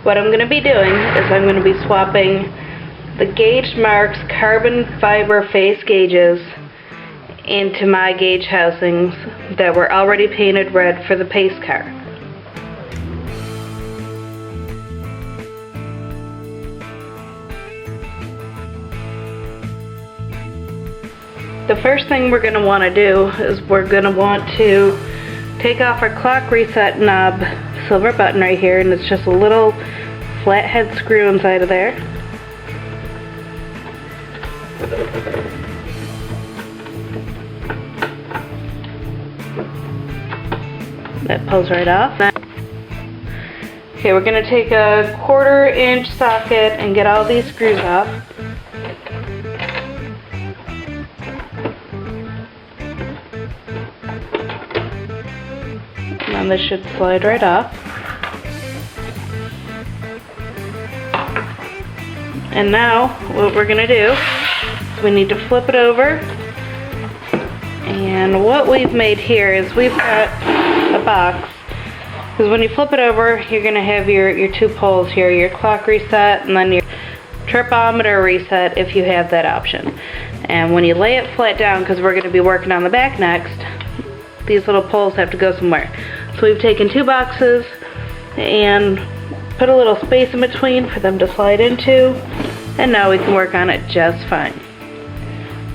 what I'm going to be doing is I'm going to be swapping the Gauge Marks carbon fiber face gauges into my gauge housings that were already painted red for the pace car. The first thing we're going to want to do is we're going to want to take off our clock reset knob silver button right here, and it's just a little flathead screw inside of there. That pulls right off. Okay, we're going to take a 1/4 inch socket and get all these screws off. And this should slide right off. And now what we're going to do is we need to flip it over. And what we've made here is we've got a box, because when you flip it over you're going to have your two poles here, your clock reset and then your tripometer reset if you have that option. And when you lay it flat down, because we're going to be working on the back next, these little poles have to go somewhere. So we've taken two boxes and put a little space in between for them to slide into, and now we can work on it just fine.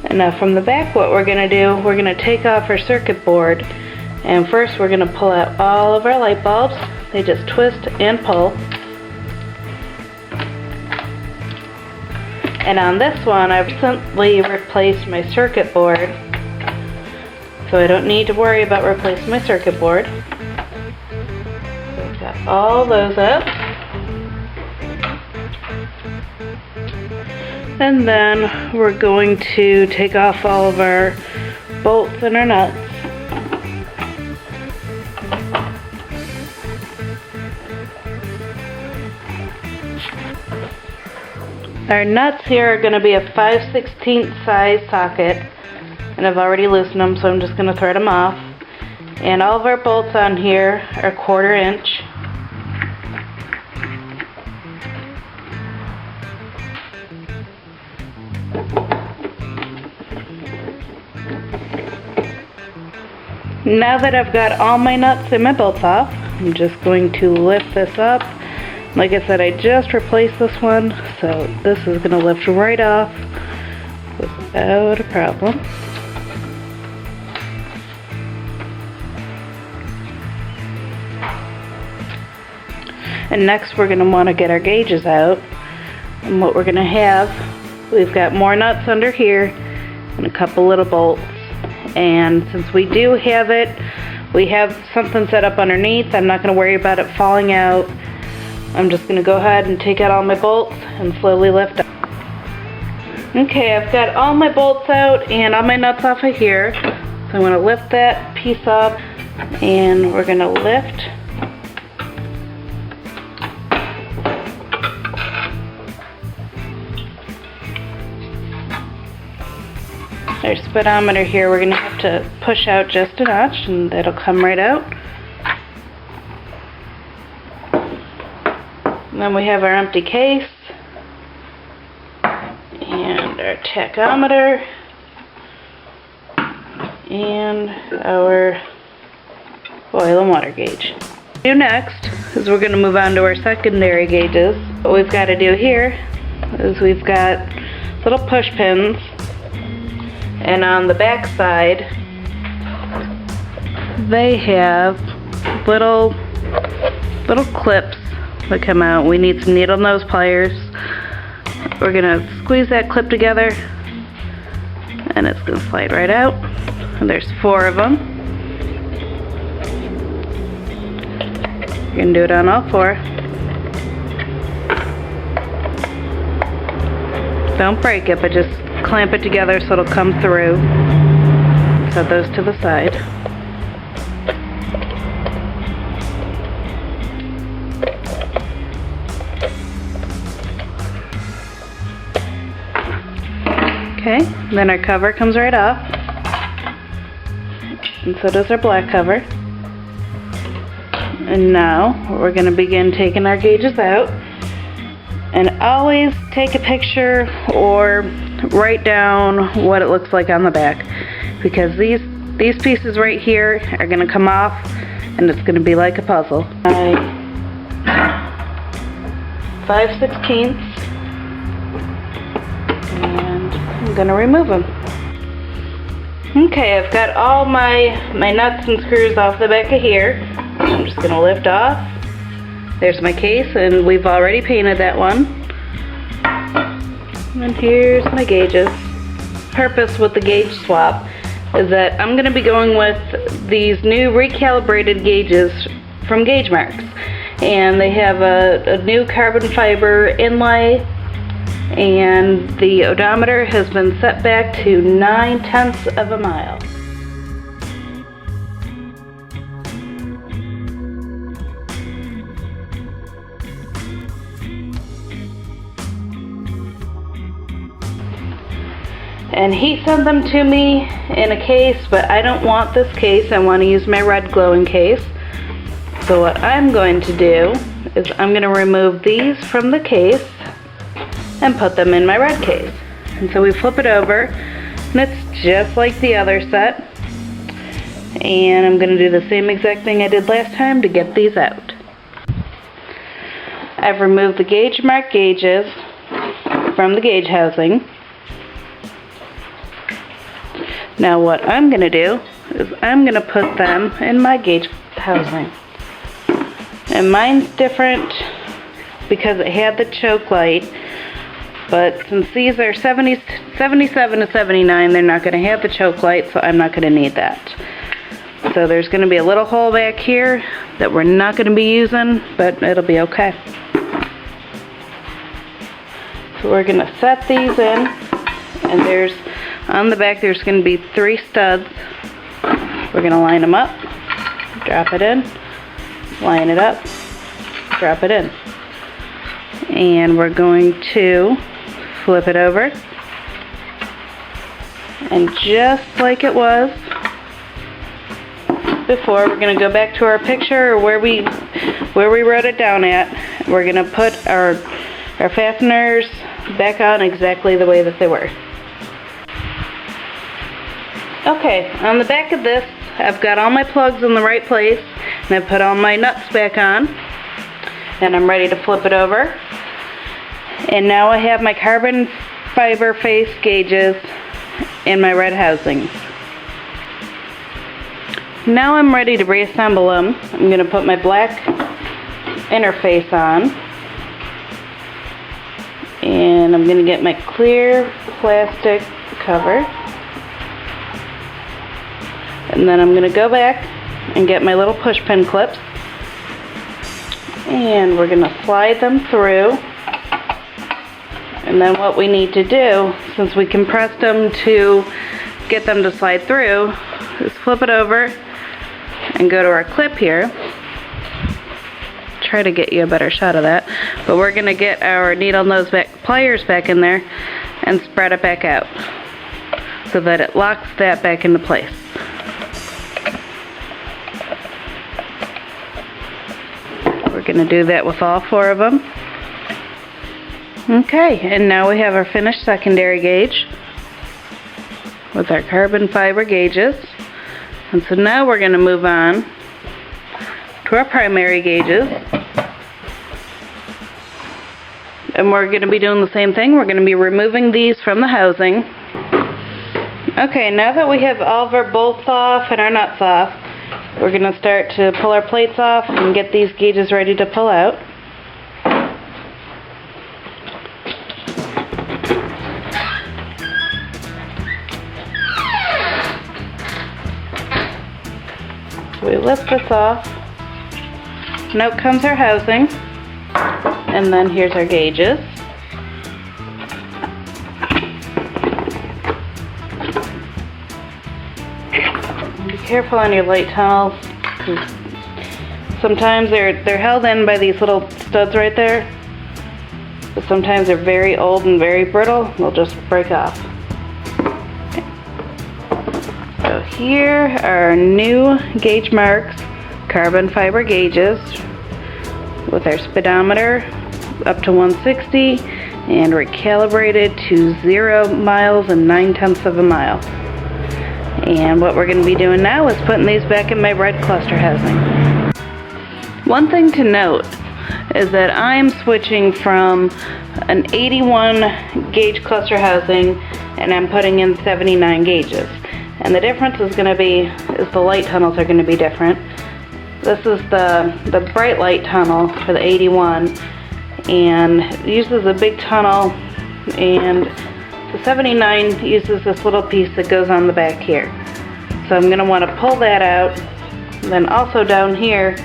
And now from the back, what we're going to do, we're going to take off our circuit board, and first we're going to pull out all of our light bulbs. They just twist and pull. And on this one, I've recently replaced my circuit board, so I don't need to worry about replacing my circuit board. So we've got all those up. And then we're going to take off all of our bolts and our nuts. Our nuts here are going to be a 5/16 size socket, and I've already loosened them, so I'm just going to thread them off. And all of our bolts on here are 1/4 inch. Now that I've got all my nuts and my bolts off, I'm just going to lift this up. Like I said, I just replaced this one, so this is going to lift right off without a problem. And next we're going to want to get our gauges out. And what we're going to have, we've got more nuts under here and a couple little bolts. And since we do have it, we have something set up underneath. I'm not going to worry about it falling out. I'm just going to go ahead and take out all my bolts and slowly lift up. Okay, I've got all my bolts out and all my nuts off of here. So I'm going to lift that piece up, and we're going to lift. Our speedometer here, we're going to have to push out just a notch, and that'll come right out. And then we have our empty case and our tachometer and our oil and water gauge. What we'll do next is we're going to move on to our secondary gauges. What we've got to do here is we've got little push pins, and on the back side they have little clips that come out. We need some needle nose pliers. We're gonna squeeze that clip together, and it's gonna slide right out. And there's 4 of them. You're gonna do it on all 4. Don't break it, but just clamp it together so it'll come through. Set those to the side. Okay, then our cover comes right off, and so does our black cover. And now we're going to begin taking our gauges out. And always take a picture or write down what it looks like on the back, because these pieces right here are going to come off and it's going to be like a puzzle. 5/16, and I'm going to remove them. Okay, I've got all my nuts and screws off the back of here. I'm just going to lift off. There's my case, and we've already painted that one. And here's my gauges. Purpose with the gauge swap is that I'm going to be going with these new recalibrated gauges from Gauge Marks. And they have a new carbon fiber inlay, and the odometer has been set back to 9/10 of a mile. And he sent them to me in a case, but I don't want this case. I want to use my red glowing case. So what I'm going to do is I'm going to remove these from the case and put them in my red case. And so we flip it over, and it's just like the other set. And I'm going to do the same exact thing I did last time to get these out. I've removed the Gauge Mark gauges from the gauge housing. Now what I'm going to do is I'm going to put them in my gauge housing. And mine's different because it had the choke light, but since these are 77 to 79, they're not going to have the choke light, so I'm not going to need that. So there's going to be a little hole back here that we're not going to be using, but it'll be okay. So we're going to set these in, and on the back there's going to be 3 studs. We're going to line them up, drop it in, line it up, drop it in. And we're going to flip it over. And just like it was before, we're going to go back to our picture, or where we wrote it down at. We're going to put our fasteners back on exactly the way that they were. Okay, on the back of this, I've got all my plugs in the right place, and I've put all my nuts back on, and I'm ready to flip it over. And now I have my carbon fiber face gauges in my red housings. Now I'm ready to reassemble them. I'm going to put my black interface on, and I'm going to get my clear plastic cover. And then I'm going to go back and get my little push pin clips, and we're going to slide them through. And then what we need to do, since we compressed them to get them to slide through, is flip it over and go to our clip here. Try to get you a better shot of that. But we're going to get our needle nose pliers back in there and spread it back out so that it locks that back into place. We're going to do that with all 4 of them. Okay, and now we have our finished secondary gauge with our carbon fiber gauges. And so now we're going to move on to our primary gauges. And we're going to be doing the same thing. We're going to be removing these from the housing. Okay, now that we have all of our bolts off and our nuts off, we're going to start to pull our plates off and get these gauges ready to pull out. So we lift this off, and out comes our housing, and then here's our gauges. Be careful on your light tunnels, because sometimes they're held in by these little studs right there, but sometimes they're very old and very brittle. They'll just break off. Okay. So here are our new Gauge Marks carbon fiber gauges with our speedometer up to 160 and recalibrated to 0 miles and 9/10 of a mile. And what we're going to be doing now is putting these back in my red cluster housing. One thing to note is that I'm switching from an 81 gauge cluster housing and I'm putting in 79 gauges. And the difference is going to be, the light tunnels are going to be different. This is the bright light tunnel for the 81 and it uses a big tunnel, and the 79 uses this little piece that goes on the back here. So I'm going to want to pull that out. And then also down here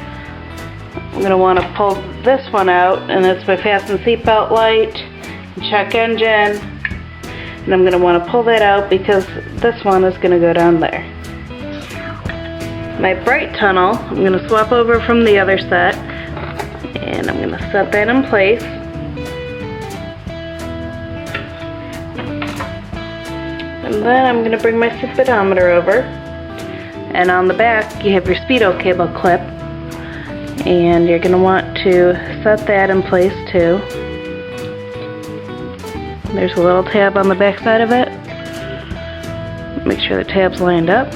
I'm going to want to pull this one out, and it's my fasten seatbelt light, check engine, and I'm going to want to pull that out because this one is going to go down there. My bright tunnel, I'm going to swap over from the other set, and I'm going to set that in place. And then I'm going to bring my speedometer over, and on the back you have your speedo cable clip, and you're going to want to set that in place too. There's a little tab on the back side of it. Make sure the tab's lined up.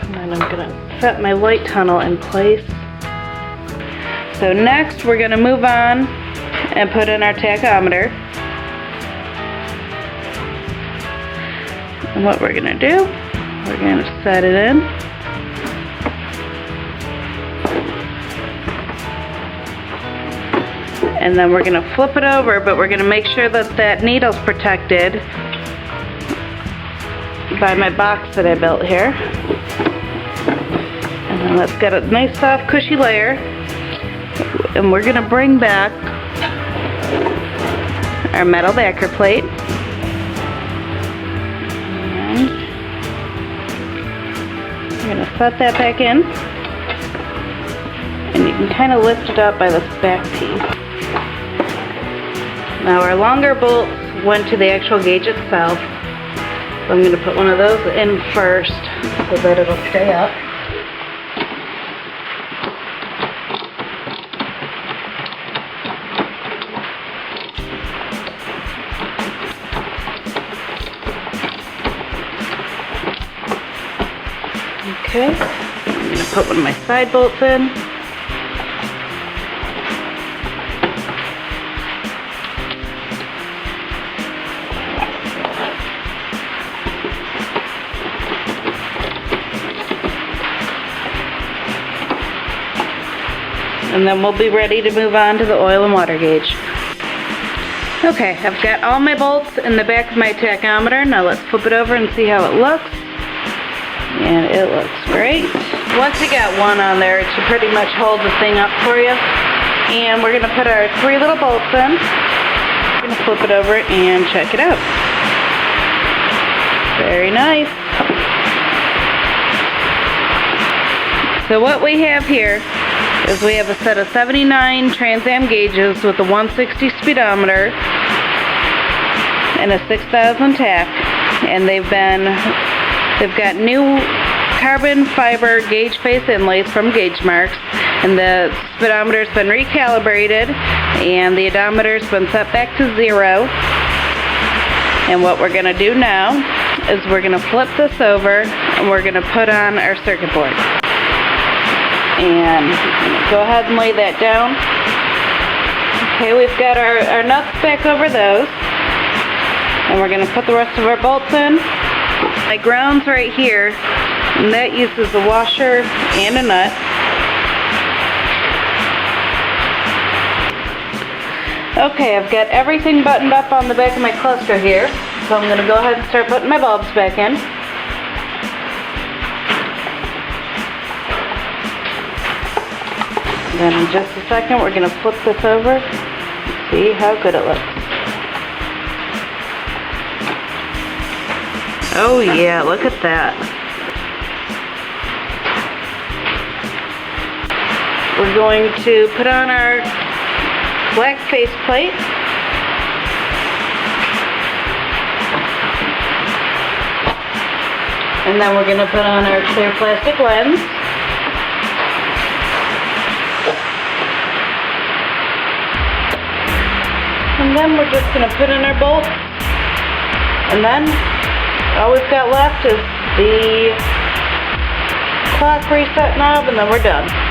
And then I'm going to set my light tunnel in place. So next we're going to move on and put in our tachometer. And what we're going to do, we're going to set it in. And then we're going to flip it over, but we're going to make sure that that needle's protected by my box that I built here. And then let's get a nice soft cushy layer. And we're going to bring back our metal backer plate. And we're going to set that back in. And you can kind of lift it up by this back piece. Now our longer bolts went to the actual gauge itself. So I'm going to put one of those in first so that it'll stay up. Okay, I'm going to put one of my side bolts in. And then we'll be ready to move on to the oil and water gauge. Okay, I've got all my bolts in the back of my tachometer. Now let's flip it over and see how it looks. And it looks great. Once you got one on there, it should pretty much hold the thing up for you. And we're going to put our 3 little bolts in. We're going to flip it over and check it out. Very nice. So what we have here is we have a set of 79 Trans Am gauges with a 160 speedometer and a 6,000 tach, and they've got new carbon fiber gauge face inlays from Gauge Marks, and the speedometer's been recalibrated and the odometer's been set back to 0. And what we're going to do now is we're going to flip this over and we're going to put on our circuit board. And go ahead and lay that down. Okay, we've got our nuts back over those. And we're going to put the rest of our bolts in. My ground's right here, and that uses a washer and a nut. Okay, I've got everything buttoned up on the back of my cluster here. So I'm going to go ahead and start putting my bulbs back in. Then in just a second we're going to flip this over and see how good it looks. Oh yeah, look at that. We're going to put on our black faceplate. And then we're going to put on our clear plastic lens. And then we're just going to put in our bolts. And then all we've got left is the clock reset knob, and then we're done.